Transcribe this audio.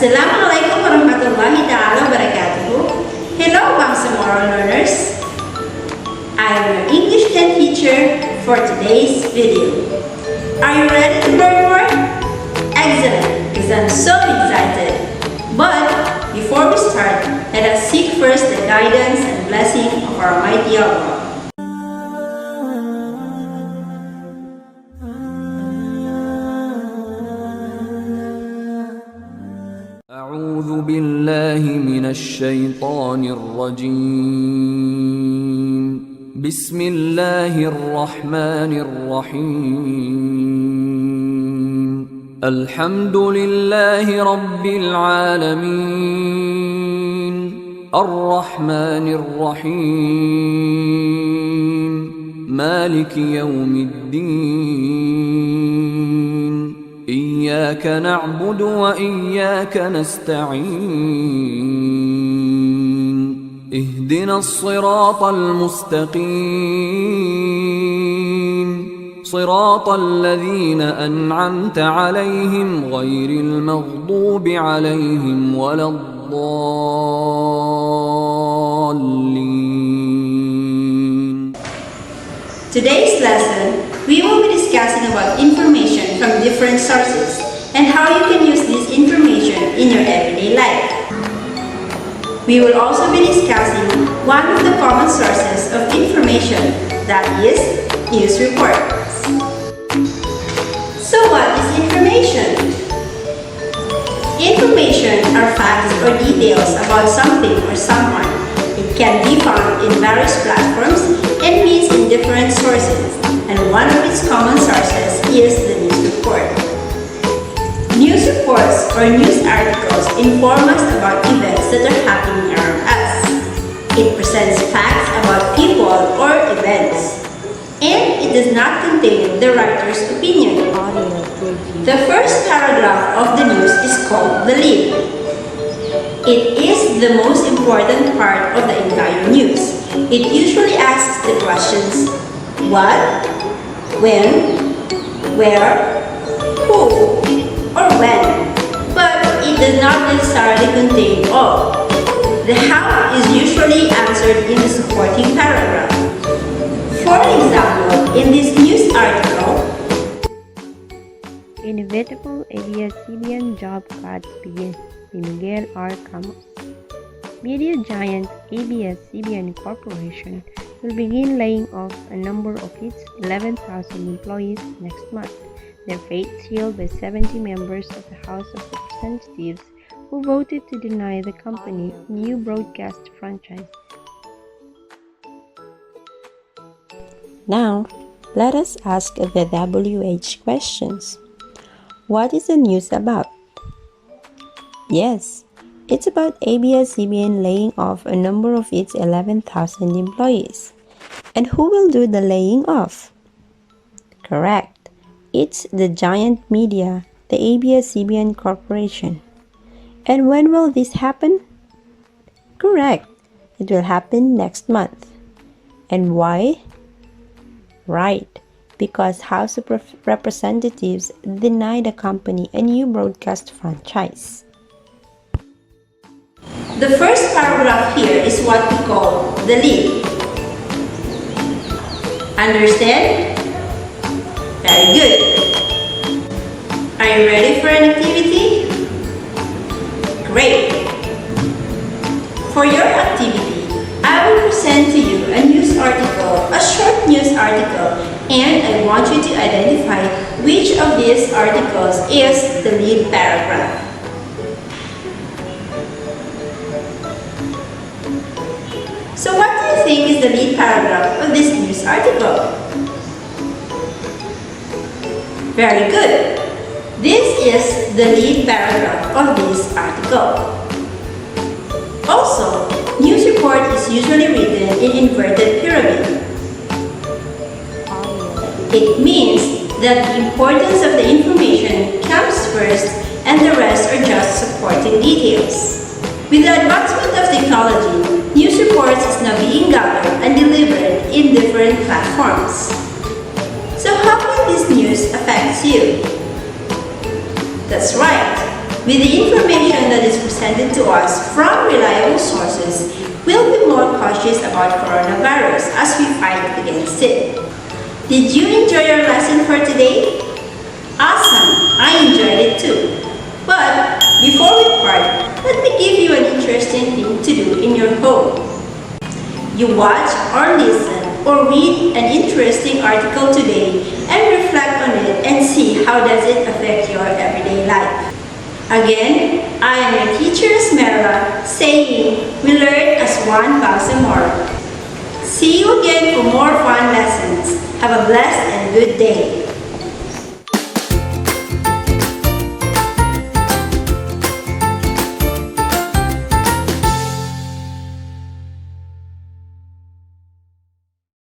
Assalamualaikum warahmatullahi ta'ala wabarakatuh. Hello Bangsamoro learners. I am your English 10 teacher for today's video. Are you ready to learn more? Excellent, because I'm so excited. But before we start, let us seek first the guidance and blessing of our Almighty Allah. أعوذ بالله من الشيطان الرجيم بسم الله الرحمن الرحيم الحمد لله رب العالمين الرحمن الرحيم مالك يوم الدين إياك نعبد وإياك نستعين اهدنا الصراط المستقيم صراط الذين أنعمت عليهم غير المغضوب عليهم ولا الضالين. Today's lesson, we will be discussing about information from different sources and how you can use this information in your everyday life. We will also be discussing one of the common sources of information, that is, news reports. So what is information? Information are facts or details about something or someone. It can be found in various platforms and means in different sources, and one of its common sources is the news report. News reports or news articles inform us about events that are happening around us. It presents facts about people or events, and it does not contain the writer's opinion. The first paragraph of the news is called the lead. It is the most important part of the entire news. It usually asks the questions what, when, where, who, or when, but it does not necessarily contain all. The how is usually answered in the supporting paragraph. For example, in this news article, Inevitable ABS-CBN job cuts begin. Miguel R. Camus. Media giant ABS-CBN Corporation will begin laying off a number of its 11,000 employees next month, their fate sealed by 70 members of the House of Representatives who voted to deny the company a new broadcast franchise. Now, let us ask the WH questions. What is the news about? Yes, it's about ABS-CBN laying off a number of its 11,000 employees. And who will do the laying off? Correct. It's the giant media, the ABS-CBN Corporation. And when will this happen? Correct. It will happen next month. And why? Right. Because House of Representatives denied the company a new broadcast franchise. the first paragraph here is what we call the lead. Understand? Very good. Are you ready for an activity? Great. For your activity, I will present to you a news article, a short news article, and I want you to identify which of these articles is the lead paragraph. So what do you think is the lead paragraph of this news article? Very good. This is the lead paragraph of this article. Also, news report is usually written in inverted pyramid. It means that the importance of the information comes first and the rest are just supporting details. With the advancement of technology, news reports is now being gathered and delivered in different platforms. So how will this news affect you? That's right. With the information information that is presented to us from reliable sources, we'll be more cautious about coronavirus as we fight against it. Did you enjoy your lesson for today? Awesome! I enjoyed it too. But before we part, let me give you an interesting thing to do in your home. You watch or listen or read an interesting article today and reflect on it and see how does it affect your everyday life. Again, I am your teacher Esmeralda saying we learn as one Bangsamoro. See you again for more fun lessons. Have a blessed and good day.